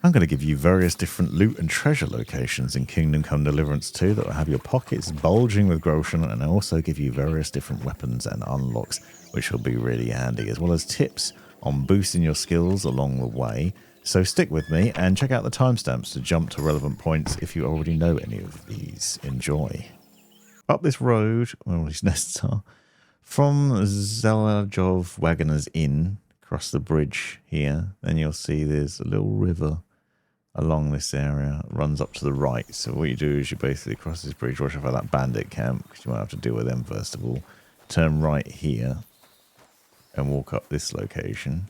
I'm going to give you various different loot and treasure locations in Kingdom Come Deliverance 2 that will have your pockets bulging with groschen, and also give you various different weapons and unlocks, which will be really handy, as well as tips on boosting your skills along the way. So stick with me and check out the timestamps to jump to relevant points if you already know any of these. Enjoy. Up this road, where all these nests are, from Zelajov Wagoner's Inn, across the bridge here, then you'll see there's a little river along this area. It runs up to the right. So what you do is you basically cross this bridge, watch out for that bandit camp, because you might have to deal with them first of all. Turn right here and walk up this location.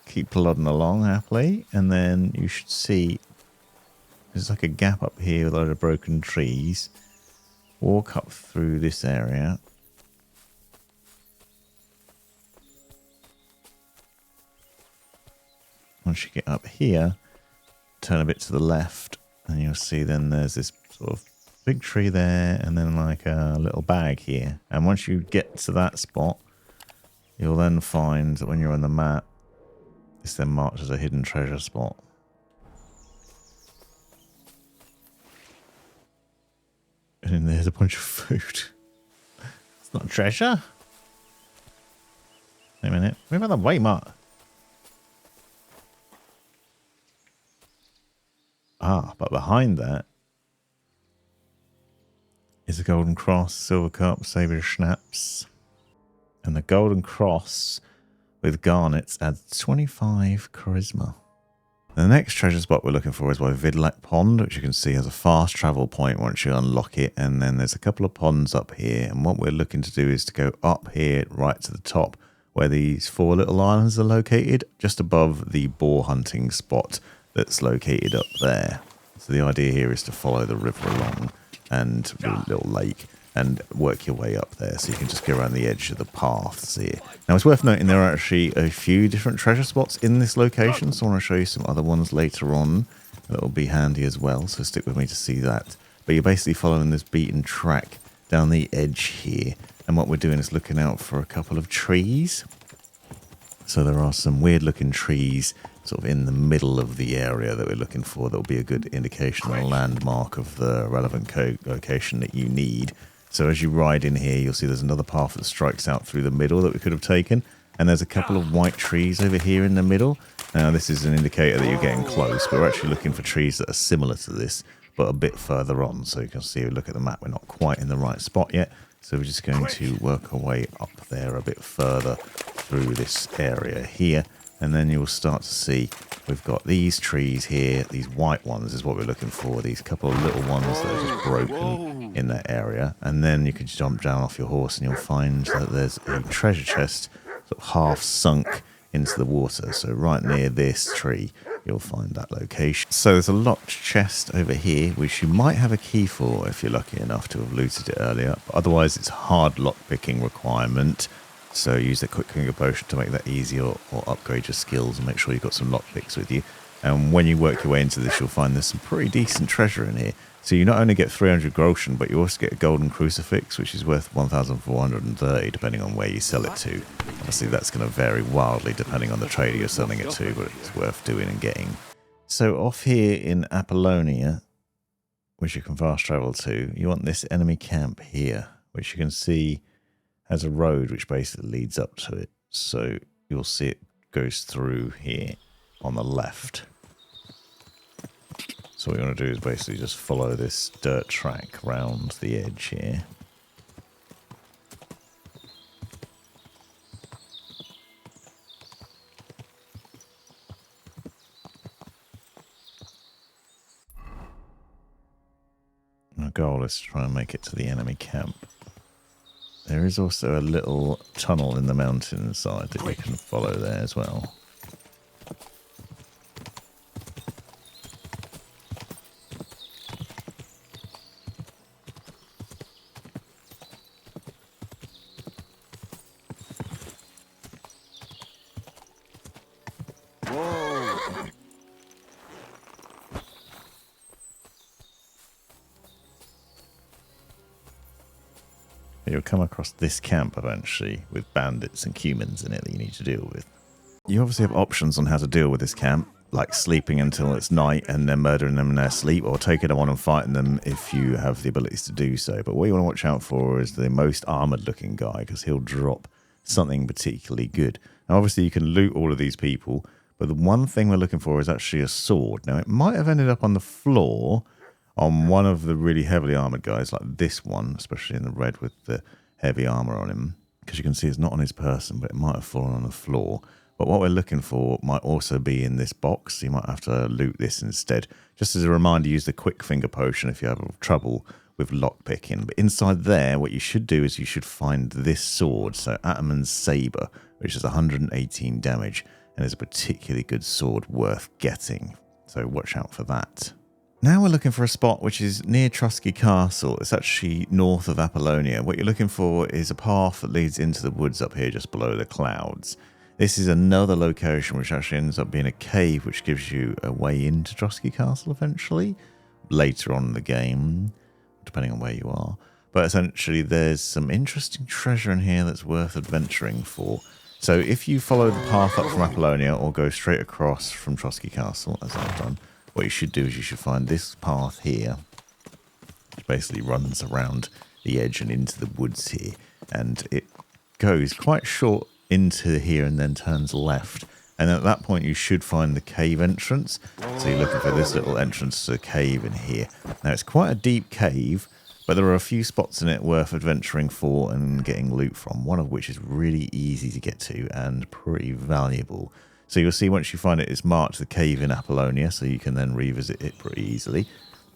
Keep plodding along happily, and then you should see there's like a gap up here with a load of broken trees. Walk up through this area. Once you get up here, turn a bit to the left, and you'll see then there's this sort of big tree there, and then like a little bag here. And once you get to that spot, you'll then find that when you're on the map, it's then marked as a hidden treasure spot. And then there's a bunch of food. It's not treasure. Wait a minute. What about the Waymark? Ah, but behind that is a golden cross, silver cup, Sabre schnapps. And the golden cross with garnets adds 25 charisma. The next treasure spot we're looking for is by Vidlak Pond, which you can see has a fast travel point once you unlock it. And then there's a couple of ponds up here. And what we're looking to do is to go up here right to the top where these 4 little islands are located, just above the boar hunting spot that's located up there. So the idea here is to follow the river along and the little lake and work your way up there, so you can just go around the edge of the paths here. Now it's worth noting there are actually a few different treasure spots in this location, so I want to show you some other ones later on that will be handy as well, so stick with me to see that. But you're basically following this beaten track down the edge here, and what we're doing is looking out for a couple of trees. So there are some weird looking trees sort of in the middle of the area that we're looking for. That will be a good indication or landmark of the relevant location that you need. So as you ride in here, you'll see there's another path that strikes out through the middle that we could have taken. And there's a couple of white trees over here in the middle. Now this is an indicator that you're getting close, but we're actually looking for trees that are similar to this, but a bit further on. So you can see, look at the map, we're not quite in the right spot yet. So we're just going to work our way up there a bit further through this area here. And then you'll start to see we've got these trees here. These white ones is what we're looking for. These couple of little ones that are just broken in that area. And then you can jump down off your horse and you'll find that there's a treasure chest sort of half sunk into the water. So right near this tree, you'll find that location. So there's a locked chest over here, which you might have a key for if you're lucky enough to have looted it earlier. But otherwise, it's a hard lockpicking requirement. So use the quick finger potion to make that easier, or upgrade your skills and make sure you've got some lockpicks with you. And when you work your way into this, you'll find there's some pretty decent treasure in here. So you not only get 300 groschen, but you also get a golden crucifix, which is worth 1,430, depending on where you sell it to. Obviously, that's going to vary wildly depending on the trader you're selling it to, but it's worth doing and getting. So off here in Apollonia, which you can fast travel to, you want this enemy camp here, which you can see has a road which basically leads up to it. So you'll see it goes through here on the left. So what you want to do is basically just follow this dirt track round the edge here. Our goal is to try and make it to the enemy camp. There is also a little tunnel in the mountainside that you can follow there as well. you'll come across this camp eventually with bandits and humans in it that you need to deal with. You obviously have options on how to deal with this camp, like sleeping until it's night and then murdering them in their sleep, or taking them on and fighting them if you have the abilities to do so. But what you want to watch out for is the most armoured looking guy, because he'll drop something particularly good. Now obviously you can loot all of these people, but the one thing we're looking for is actually a sword. Now it might have ended up on the floor on one of the really heavily armoured guys, like this one, especially in the red with the heavy armour on him, because you can see it's not on his person, but it might have fallen on the floor. But what we're looking for might also be in this box. So you might have to loot this instead. Just as a reminder, use the quick finger potion if you have trouble with lockpicking. But inside there, what you should do is you should find this sword. So Ataman's Sabre, which is 118 damage and is a particularly good sword worth getting. So watch out for that. Now we're looking for a spot which is near Trosky Castle. It's actually north of Apollonia. What you're looking for is a path that leads into the woods up here just below the clouds. This is another location which actually ends up being a cave, which gives you a way into Trosky Castle eventually, later on in the game, depending on where you are. But essentially there's some interesting treasure in here that's worth adventuring for. So if you follow the path up from Apollonia or go straight across from Trosky Castle, as I've done, what you should do is you should find this path here, which basically runs around the edge and into the woods here. And it goes quite short into here and then turns left, and at that point you should find the cave entrance. So you're looking for this little entrance to the cave in here. Now it's quite a deep cave, but there are a few spots in it worth adventuring for and getting loot from, one of which is really easy to get to and pretty valuable. So you'll see once you find it, it's marked the cave in Apollonia, so you can then revisit it pretty easily.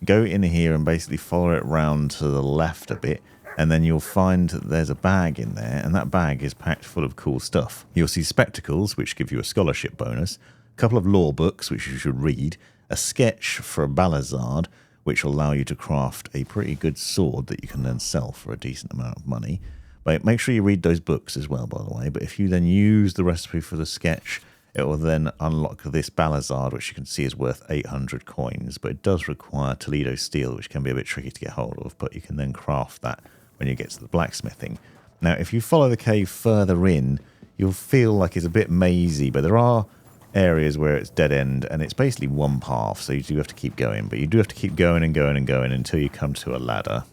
Go in here and basically follow it round to the left a bit, and then you'll find that there's a bag in there, and that bag is packed full of cool stuff. You'll see spectacles, which give you a scholarship bonus, a couple of lore books, which you should read, a sketch for a Balizard, which will allow you to craft a pretty good sword that you can then sell for a decent amount of money. But make sure you read those books as well, by the way. But if you then use the recipe for the sketch, it will then unlock this Balizard, which you can see is worth 800 coins. But it does require Toledo steel, which can be a bit tricky to get hold of, but you can then craft that when you get to the blacksmithing. Now, if you follow the cave further in, you'll feel like it's a bit mazy, but there are areas where it's dead end, and it's basically one path, so you do have to keep going. But you do have to keep going and going and going until you come to a ladder.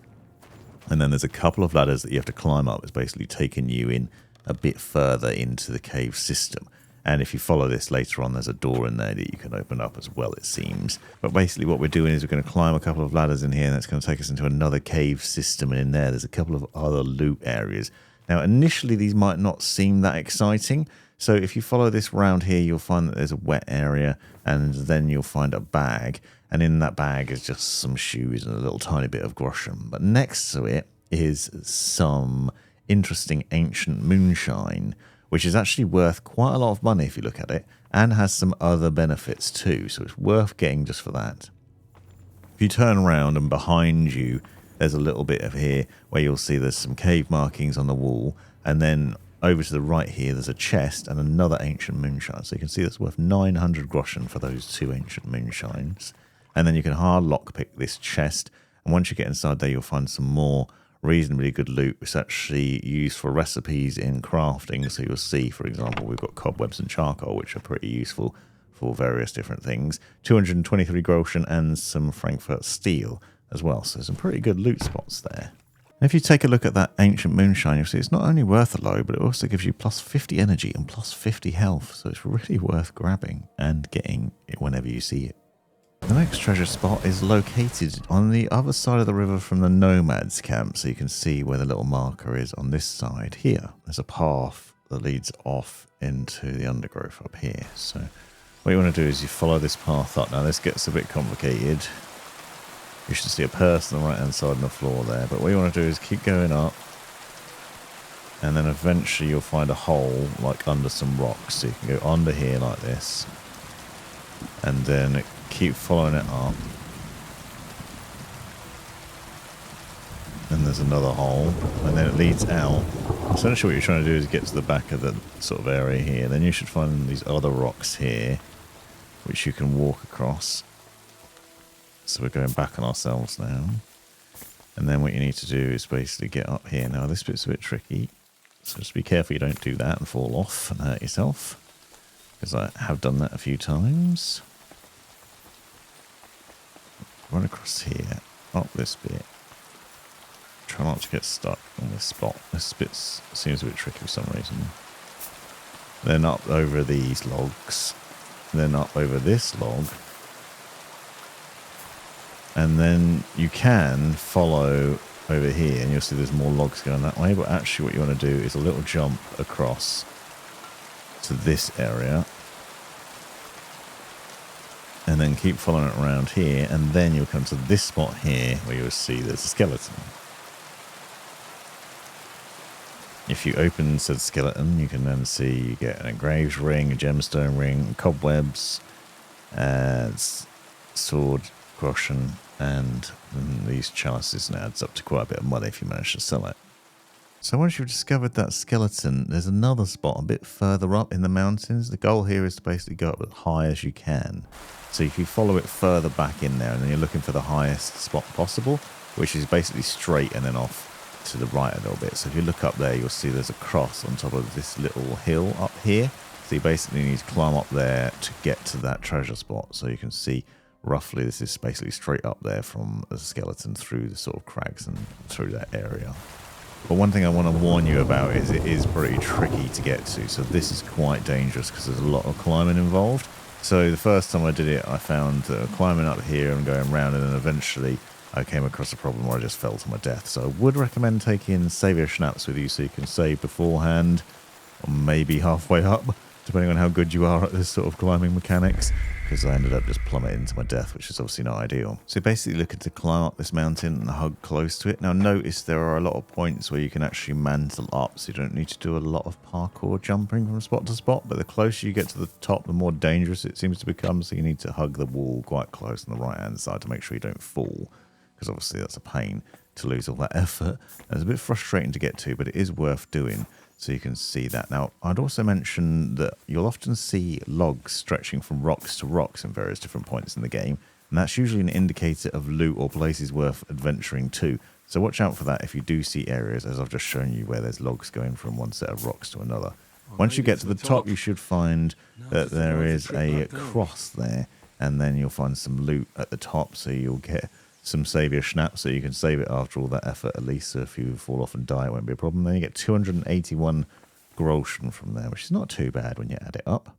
And then there's a couple of ladders that you have to climb up. It's basically taking you in a bit further into the cave system. And if you follow this later on, there's a door in there that you can open up as well, it seems. But basically what we're doing is we're going to climb a couple of ladders in here, and that's going to take us into another cave system. And in there's a couple of other loot areas. Now, initially, these might not seem that exciting. So if you follow this round here, you'll find that there's a wet area, and then you'll find a bag. And in that bag is just some shoes and a little tiny bit of groschen. But next to it is some interesting ancient moonshine, which is actually worth quite a lot of money if you look at it, and has some other benefits too, so it's worth getting just for that. If you turn around and behind you, there's a little bit of here where you'll see there's some cave markings on the wall, and then over to the right here there's a chest and another ancient moonshine. So you can see that's worth 900 groschen for those two ancient moonshines. And then you can hard lockpick this chest, and once you get inside there you'll find some more reasonably good loot. It's actually used for recipes in crafting. So you'll see, for example, we've got cobwebs and charcoal, which are pretty useful for various different things. 223 groschen and some Frankfurt steel as well. So some pretty good loot spots there. And if you take a look at that ancient moonshine, you'll see it's not only worth a load, but it also gives you plus 50 energy and plus 50 health. So it's really worth grabbing and getting it whenever you see it. The next treasure spot is located on the other side of the river from the nomads camp, so you can see where the little marker is on this side here. There's a path that leads off into the undergrowth up here. So what you want to do is you follow this path up. Now this gets a bit complicated. You should see a person on the right hand side on the floor there, but what you want to do is keep going up, and then eventually you'll find a hole like under some rocks. So you can go under here like this, and then keep following it up, and there's another hole, and then it leads out. Essentially what you're trying to do is get to the back of the sort of area here. Then you should find these other rocks here which you can walk across. So we're going back on ourselves now, And then what you need to do is basically get up here. Now this bit's a bit tricky, so just be careful you don't do that and fall off and hurt yourself, because I have done that a few times. Run across here, up this bit. Try not to get stuck on this spot. This bit seems a bit tricky for some reason. Then up over these logs. Then up over this log. And then you can follow over here, and you'll see there's more logs going that way. But actually what you want to do is a little jump across to this area. And then keep following it around here. And then you'll come to this spot here where you'll see there's a skeleton. If you open said skeleton, you can then see you get an engraved ring, a gemstone ring, cobwebs, sword, groschen, and these chalices, and adds up to quite a bit of money if you manage to sell it. So once you've discovered that skeleton, there's another spot a bit further up in the mountains. The goal here is to basically go up as high as you can. So if you follow it further back in there, and then you're looking for the highest spot possible, which is basically straight and then off to the right a little bit. So if you look up there, you'll see there's a cross on top of this little hill up here. So you basically need to climb up there to get to that treasure spot. So you can see roughly this is basically straight up there from the skeleton through the sort of crags and through that area. But one thing I want to warn you about is it is pretty tricky to get to. So this is quite dangerous because there's a lot of climbing involved. So the first time I did it, I found climbing up here and going round, and then eventually I came across a problem where I just fell to my death. So I would recommend taking Sabre schnapps with you so you can save beforehand, or maybe halfway up, depending on how good you are at this sort of climbing mechanics, because I ended up just plummeting to my death, which is obviously not ideal. So basically looking to climb up this mountain and hug close to it. Now notice there are a lot of points where you can actually mantle up, so you don't need to do a lot of parkour jumping from spot to spot, but the closer you get to the top, the more dangerous it seems to become, so you need to hug the wall quite close on the right hand side to make sure you don't fall, because obviously that's a pain to lose all that effort. And it's a bit frustrating to get to, but it is worth doing. So you can see that. Now, I'd also mention that you'll often see logs stretching from rocks to rocks in various different points in the game, and that's usually an indicator of loot or places worth adventuring to. So watch out for that if you do see areas, as I've just shown you, where there's logs going from one set of rocks to another. Once you get to the top, you should find that there is a cross there, and then you'll find some loot at the top, so you'll get some Sabre schnapps, so you can save it after all that effort at least. So if you fall off and die, it won't be a problem. Then you get 281 groschen from there, which is not too bad when you add it up.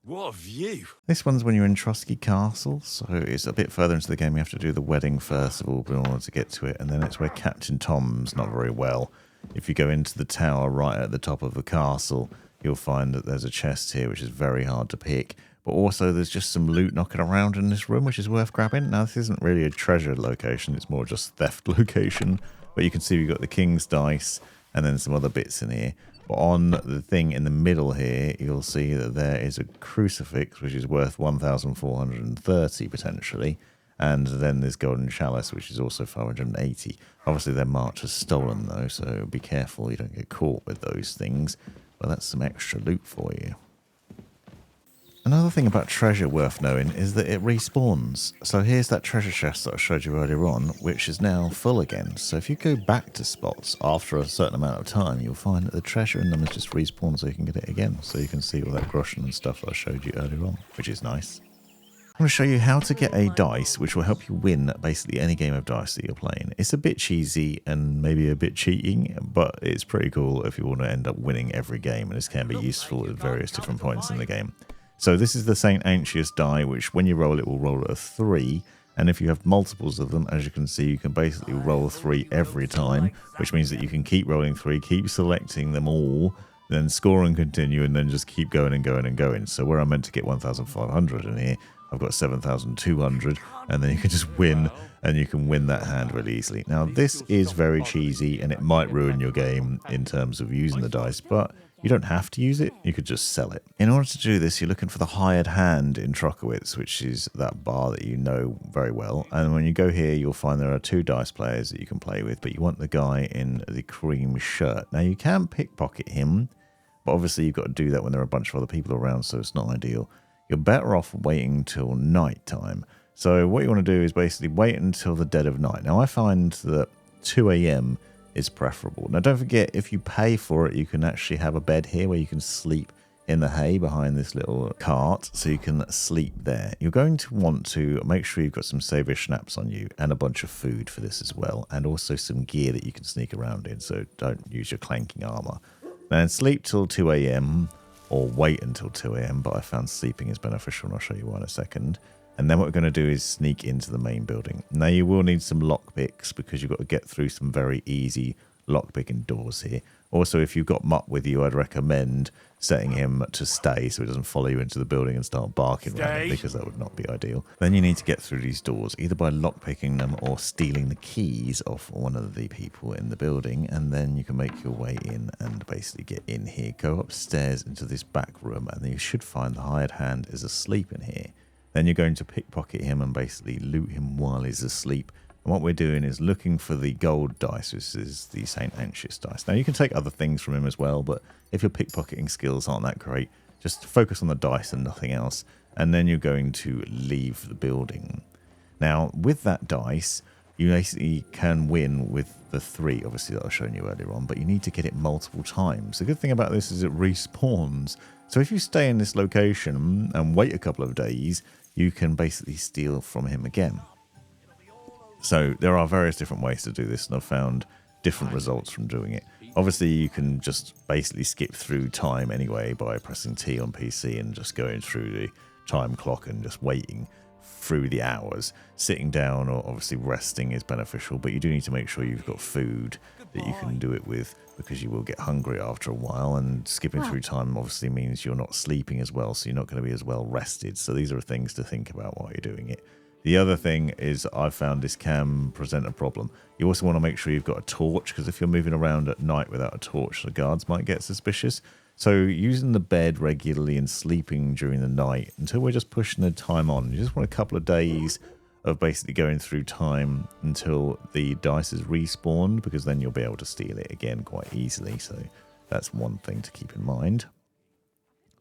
What a view! This one's when you're in Trosky Castle, so it's a bit further into the game. You have to do the wedding first of all in order to get to it, and then it's where Captain Tom's not very well. If you go into the tower right at the top of the castle, you'll find that there's a chest here, which is very hard to pick. But also there's just some loot knocking around in this room, which is worth grabbing. Now, this isn't really a treasure location. It's more just theft location. But you can see we've got the King's Dice and then some other bits in here. But on the thing in the middle here, you'll see that there is a crucifix, which is worth 1,430 potentially. And then there's golden chalice, which is also 580. Obviously, they're marked as stolen, though, so be careful you don't get caught with those things. But that's some extra loot for you. Another thing about treasure worth knowing is that it respawns. So here's that treasure chest that I showed you earlier on, which is now full again. So if you go back to spots after a certain amount of time, you'll find that the treasure in them has just respawned so you can get it again. So you can see all that groschen and stuff that I showed you earlier on, which is nice. I'm going to show you how to get a dice, which will help you win basically any game of dice that you're playing. It's a bit cheesy and maybe a bit cheating, but it's pretty cool if you want to end up winning every game, and this can be useful at various different points in the game. So this is the St. Antiochus Die, which when you roll it will roll at a 3. And if you have multiples of them, as you can see, you can basically roll 3 every time, which means that you can keep rolling 3, keep selecting them all, then score and continue, and then just keep going and going and going. So where I'm meant to get 1,500 in here, I've got 7,200, and then you can just win, and you can win that hand really easily. Now, this is very cheesy, and it might ruin your game in terms of using the dice, but you don't have to use it, you could just sell it. In order to do this, you're looking for the hired hand in Trocowitz, which is that bar that you know very well. And when you go here, you'll find there are 2 dice players that you can play with, but you want the guy in the cream shirt. Now, you can pickpocket him, but obviously you've got to do that when there are a bunch of other people around, so it's not ideal. You're better off waiting till night time. So what you want to do is basically wait until the dead of night. Now I find that 2 a.m. is preferable. Now don't forget, if you pay for it, you can actually have a bed here where you can sleep in the hay behind this little cart, so you can sleep there. You're going to want to make sure you've got some Sabre schnapps on you and a bunch of food for this as well, and also some gear that you can sneak around in, so don't use your clanking armor. Then sleep till 2 a.m. or wait until 2 a.m. but I found sleeping is beneficial, and I'll show you why in a second. And then what we're going to do is sneak into the main building. Now you will need some lockpicks because you've got to get through some very easy lockpicking doors here. Also, if you've got Mutt with you, I'd recommend setting him to stay so he doesn't follow you into the building and start barking around it, because that would not be ideal. Then you need to get through these doors either by lockpicking them or stealing the keys off one of the people in the building, and then you can make your way in and basically get in here. Go upstairs into this back room and then you should find the hired hand is asleep in here. Then you're going to pickpocket him and basically loot him while he's asleep. And what we're doing is looking for the gold dice, which is the St. Antiochus dice. Now, you can take other things from him as well, but if your pickpocketing skills aren't that great, just focus on the dice and nothing else. And then you're going to leave the building. Now, with that dice, you basically can win with the 3, obviously, that I've shown you earlier on, but you need to get it multiple times. The good thing about this is it respawns. So if you stay in this location and wait a couple of days, you can basically steal from him again. So there are various different ways to do this, and I've found different results from doing it. Obviously, you can just basically skip through time anyway by pressing T on PC and just going through the time clock and just waiting through the hours. Sitting down or obviously resting is beneficial, but you do need to make sure you've got food that you can do it with, because you will get hungry after a while, and skipping through time obviously means you're not sleeping as well, so you're not going to be as well rested. So these are things to think about while you're doing it. The other thing is I've found this can present a problem. You also want to make sure you've got a torch, because if you're moving around at night without a torch, the guards might get suspicious. So using the bed regularly and sleeping during the night until we're just pushing the time on. You just want a couple of days of basically going through time until the dice is respawned, because then you'll be able to steal it again quite easily. So that's one thing to keep in mind.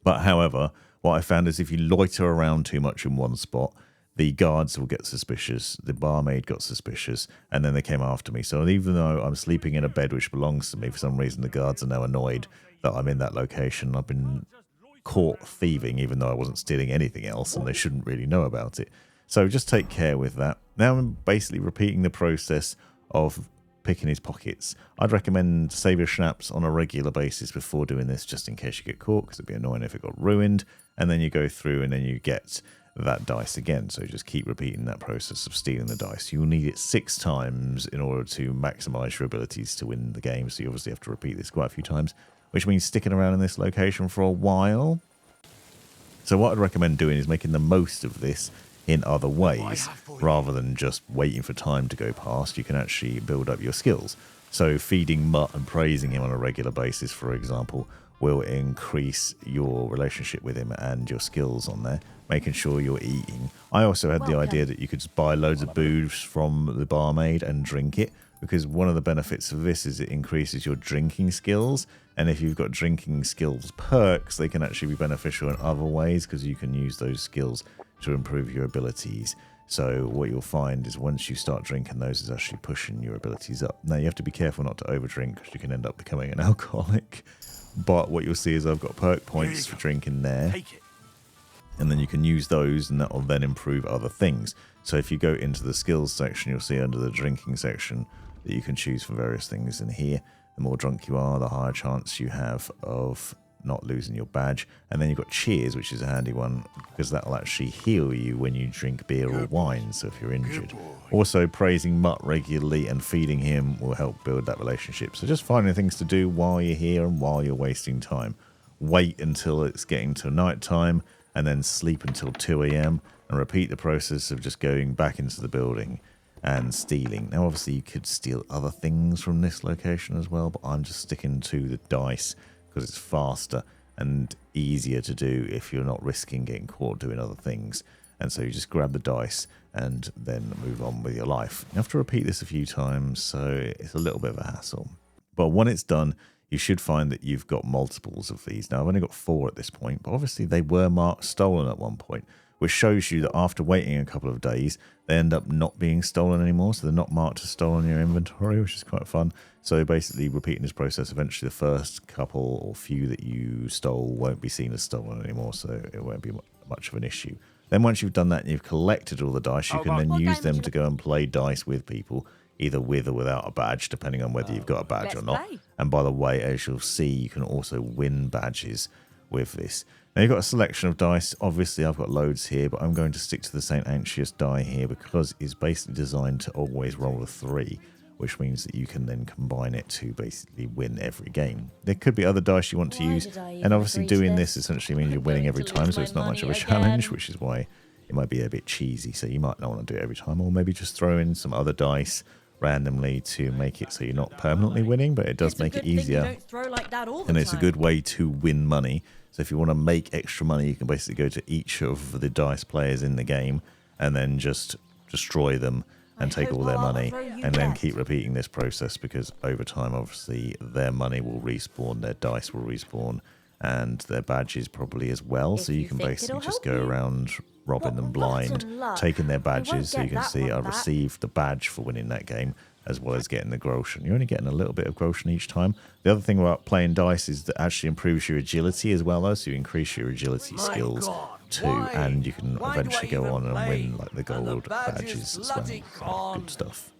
But however, what I found is if you loiter around too much in one spot, the guards will get suspicious, the barmaid got suspicious, and then they came after me. So even though I'm sleeping in a bed which belongs to me, for some reason the guards are now annoyed that I'm in that location. I've been caught thieving even though I wasn't stealing anything else, and they shouldn't really know about it. So just take care with that. Now I'm basically repeating the process of picking his pockets. I'd recommend save your schnapps on a regular basis before doing this, just in case you get caught, because it'd be annoying if it got ruined. And then you go through and then you get that dice again. So just keep repeating that process of stealing the dice. You'll need it 6 times in order to maximize your abilities to win the game. So you obviously have to repeat this quite a few times, which means sticking around in this location for a while. So what I'd recommend doing is making the most of this in other ways, rather than just waiting for time to go past. You can actually build up your skills. So feeding Mutt and praising him on a regular basis, for example, will increase your relationship with him and your skills on there, making sure you're eating. I also had the idea that you could just buy loads of booze from the barmaid and drink it, because one of the benefits of this is it increases your drinking skills. And if you've got drinking skills perks, they can actually be beneficial in other ways, because you can use those skills to improve your abilities. So what you'll find is once you start drinking those, is actually pushing your abilities up. Now you have to be careful not to overdrink, because you can end up becoming an alcoholic. But what you'll see is I've got perk points for drinking there, and then you can use those, and that will then improve other things. So if you go into the skills section, you'll see under the drinking section that you can choose for various things in here. The more drunk you are, the higher chance you have of not losing your badge. And then you've got cheers, which is a handy one, because that will actually heal you when you drink beer or wine, so if you're injured. Also, praising Mutt regularly and feeding him will help build that relationship. So just finding things to do while you're here and while you're wasting time. Wait until it's getting to night time, and then sleep until 2 a.m. and repeat the process of just going back into the building and stealing. Now obviously you could steal other things from this location as well, but I'm just sticking to the dice because it's faster and easier to do if you're not risking getting caught doing other things. And so you just grab the dice and then move on with your life. You have to repeat this a few times, so it's a little bit of a hassle. But when it's done, you should find that you've got multiples of these. Now, I've only got 4 at this point, but obviously they were marked stolen at one point, which shows you that after waiting a couple of days, they end up not being stolen anymore. So they're not marked as stolen in your inventory, which is quite fun. So basically repeating this process, eventually the first couple or few that you stole won't be seen as stolen anymore. So it won't be much of an issue. Then once you've done that and you've collected all the dice, you can then use them to go and play dice with people, either with or without a badge, depending on whether you've got a badge or not. And by the way, as you'll see, you can also win badges with this. Now you've got a selection of dice. Obviously, I've got loads here, but I'm going to stick to the St. Antiochus Die here because it's basically designed to always roll a 3, which means that you can then combine it to basically win every game. There could be other dice you want to use, and obviously doing this essentially means you're winning every time, so it's not much of a challenge, which is why it might be a bit cheesy. So you might not want to do it every time, or maybe just throw in some other dice randomly to make it so you're not permanently winning, but it does make it easier, and it's a good way to win money. So if you want to make extra money, you can basically go to each of the dice players in the game and then just destroy them and take all their money, and then keep repeating this process, because over time obviously their money will respawn, their dice will respawn, and their badges probably as well. So you can basically just go around robbing them blind, taking their badges. So you can see I received the badge for winning that game, as well as getting the groschen. You're only getting a little bit of groschen each time. The other thing about playing dice is that actually improves your agility as well, though, so you increase your agility skills too, and you can eventually go on and win like the gold badges as well. Good stuff.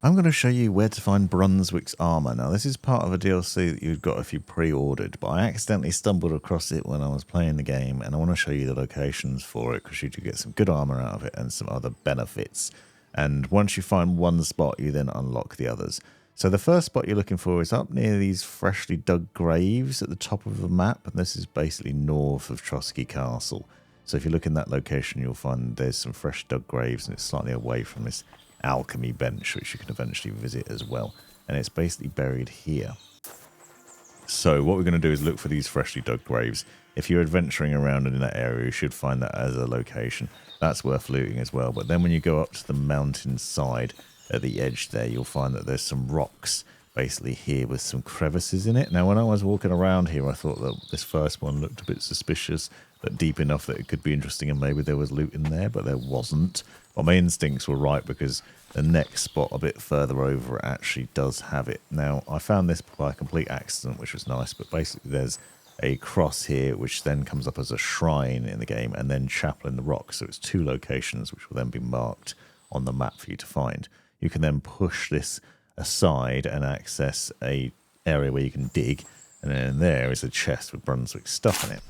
I'm going to show you where to find Brunswick's armour. Now, this is part of a DLC that you've got if you pre-ordered, but I accidentally stumbled across it when I was playing the game, and I want to show you the locations for it because you do get some good armour out of it and some other benefits. And once you find one spot, you then unlock the others. So the first spot you're looking for is up near these freshly dug graves at the top of the map, and this is basically north of Trosky Castle. So if you look in that location, you'll find there's some fresh dug graves, and it's slightly away from this alchemy bench, which you can eventually visit as well. And it's basically buried here. So what we're going to do is look for these freshly dug graves. If you're adventuring around in that area, you should find that as a location. That's worth looting as well. But then when you go up to the mountain side at the edge there, you'll find that there's some rocks basically here with some crevices in it. Now, when I was walking around here, I thought that this first one looked a bit suspicious, but deep enough that it could be interesting, and maybe there was loot in there, but there wasn't. Well, my instincts were right, because the next spot a bit further over actually does have it. Now, I found this by a complete accident, which was nice, but basically there's a cross here, which then comes up as a shrine in the game, and then chapel in the rock. So it's 2 locations, which will then be marked on the map for you to find. You can then push this aside and access a area where you can dig, and then there is a chest with Brunswick stuff in it.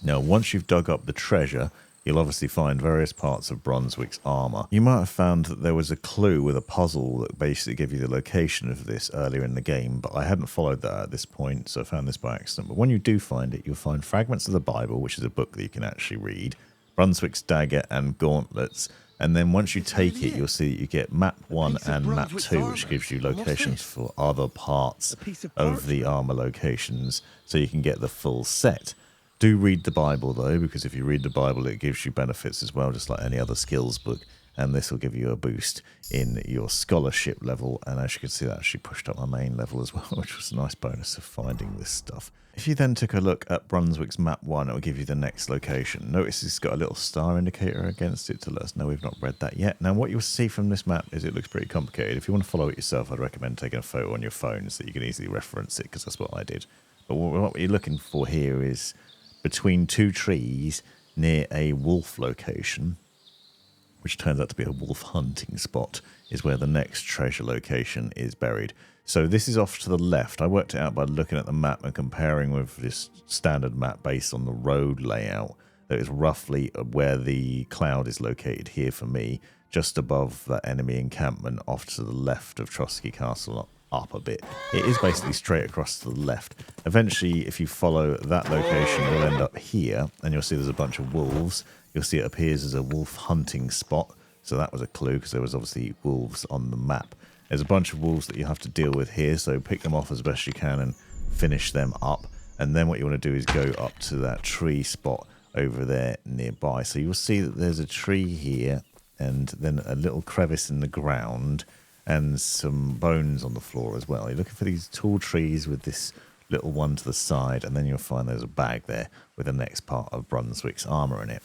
Now, once you've dug up the treasure, you'll obviously find various parts of Brunswick's armour. You might have found that there was a clue with a puzzle that basically gave you the location of this earlier in the game, but I hadn't followed that at this point, so I found this by accident. But when you do find it, you'll find fragments of the Bible, which is a book that you can actually read, Brunswick's dagger and gauntlets, and then once you take it, you'll see that you get map 1 and map 2, which gives you locations for other parts of the armour locations, so you can get the full set. Do read the Bible, though, because if you read the Bible, it gives you benefits as well, just like any other skills book. And this will give you a boost in your scholarship level. And as you can see, that actually pushed up my main level as well, which was a nice bonus of finding this stuff. If you then took a look at Brunswick's map 1, it will give you the next location. Notice it's got a little star indicator against it to let us know we've not read that yet. Now, what you'll see from this map is it looks pretty complicated. If you want to follow it yourself, I'd recommend taking a photo on your phone so that you can easily reference it, because that's what I did. But what you're looking for here is between 2 trees near a wolf location, which turns out to be a wolf hunting spot, is where the next treasure location is buried. So this is off to the left. I worked it out by looking at the map and comparing with this standard map based on the road layout. That is roughly where the cloud is located here for me, just above that enemy encampment off to the left of Trosky Castle, up a bit. It is basically straight across to the left. Eventually, if you follow that location, you'll end up here, and you'll see there's a bunch of wolves. You'll see it appears as a wolf hunting spot, so that was a clue, because there was obviously wolves on the map. There's a bunch of wolves that you have to deal with here, so pick them off as best you can and finish them up. And then what you want to do is go up to that tree spot over there nearby. So you'll see that there's a tree here, and then a little crevice in the ground, and some bones on the floor as well. You're looking for these tall trees with this little one to the side, and then you'll find there's a bag there with the next part of Brunswick's armour in it.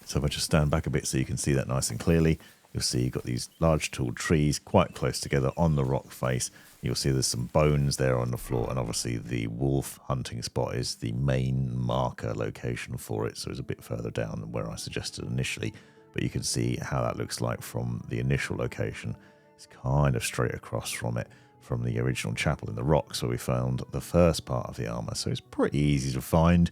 So if I just stand back a bit so you can see that nice and clearly, you'll see you've got these large tall trees quite close together on the rock face. You'll see there's some bones there on the floor, and obviously the wolf hunting spot is the main marker location for it, so it's a bit further down than where I suggested initially, but you can see how that looks like from the initial location. It's kind of straight across from it, from the original chapel in the rocks where we found the first part of the armour, so it's pretty easy to find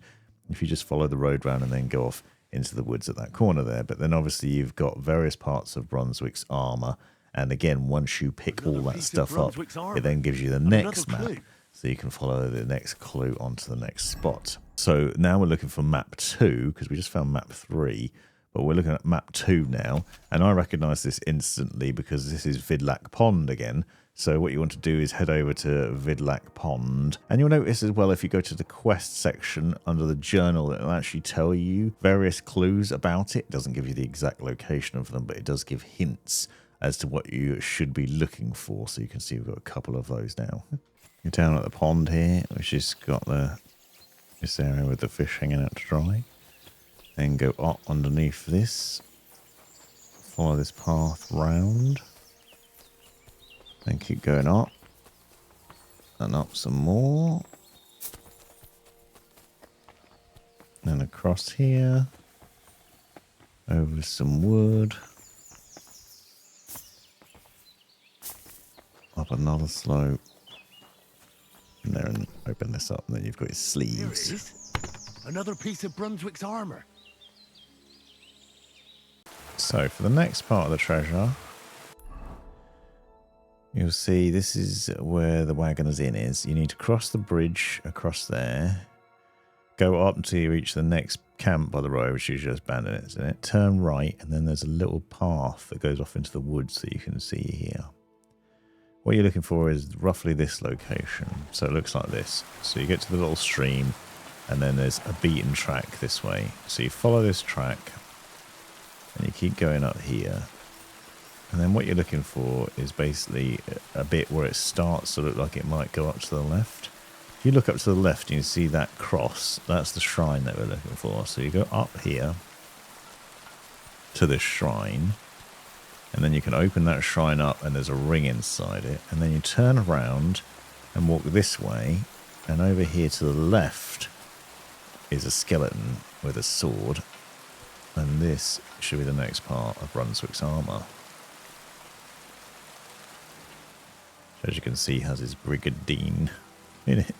if you just follow the road round and then go off into the woods at that corner there. But then obviously you've got various parts of Brunswick's armour, and again, once you pick all that stuff up, it then gives you the next map, so you can follow the next clue onto the next spot. So now we're looking for map 2, because we just found map 3, but we're looking at map 2 now, and I recognise this instantly because this is Vidlak Pond again. So what you want to do is head over to Vidlak Pond, and you'll notice as well, if you go to the quest section under the journal, it'll actually tell you various clues about it. It doesn't give you the exact location of them, but it does give hints as to what you should be looking for. So you can see we've got a couple of those now. You're down at the pond here, which has got this area with the fish hanging out to dry. Then go up underneath this, follow this path round. Then keep going up. And up some more. Then across here. Over some wood. Up another slope. And there, and open this up, and then you've got your sleeves. Here it is. Another piece of Brunswick's armour. So for the next part of the treasure, you'll see this is where the Wagoner's Inn is. You need to cross the bridge across there. Go up until you reach the next camp by the road, which is just Bandit, isn't it? Turn right, and then there's a little path that goes off into the woods that you can see here. What you're looking for is roughly this location. So it looks like this. So you get to the little stream, and then there's a beaten track this way. So you follow this track, and you keep going up here. And then what you're looking for is basically a bit where it starts to look like it might go up to the left. If you look up to the left, you see that cross. That's the shrine that we're looking for. So you go up here to this shrine. And then you can open that shrine up, and there's a ring inside it. And then you turn around and walk this way. And over here to the left is a skeleton with a sword. And this should be the next part of Brunswick's armour. As you can see, has his brigandine in it.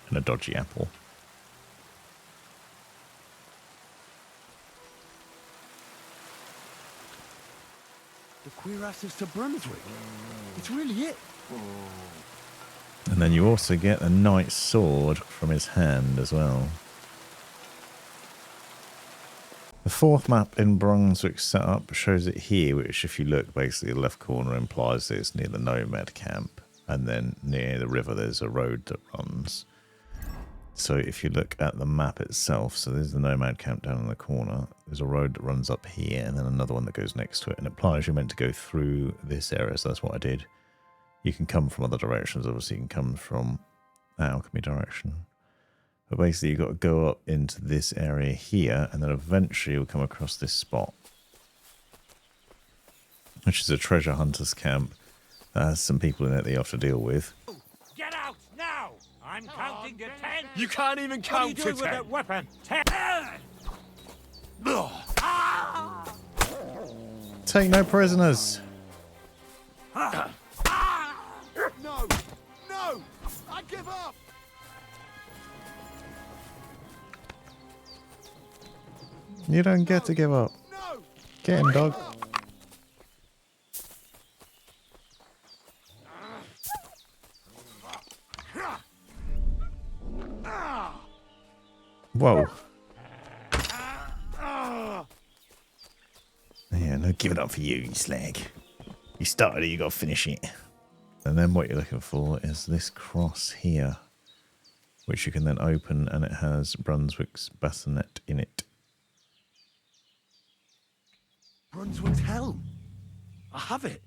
And a dodgy apple. The cuirassiers to Brunswick. It's really it. And then you also get a knight's sword from his hand as well. The fourth map in Brunswick setup shows it here, which if you look, basically the left corner implies that it's near the nomad camp. And then near the river there's a road that runs. So if you look at the map itself, so there's the nomad camp down in the corner. There's a road that runs up here, and then another one that goes next to it. And it implies you're meant to go through this area, so that's what I did. You can come from other directions, obviously you can come from alchemy direction. But basically you've got to go up into this area here, and then eventually you'll come across this spot, which is a treasure hunter's camp that has some people in it that you have to deal with. Get out now! I'm counting to 10. You can't even count to 10. With that weapon? 10. Take no prisoners. No! No! I give up! You don't get to give up. No! Get him, dog. Whoa. Yeah, no give it up for you, you slag. You started it, you gotta finish it. And then what you're looking for is this cross here, which you can then open, and it has Brunswick's bassinet in it. Brunswick's helm. I have it.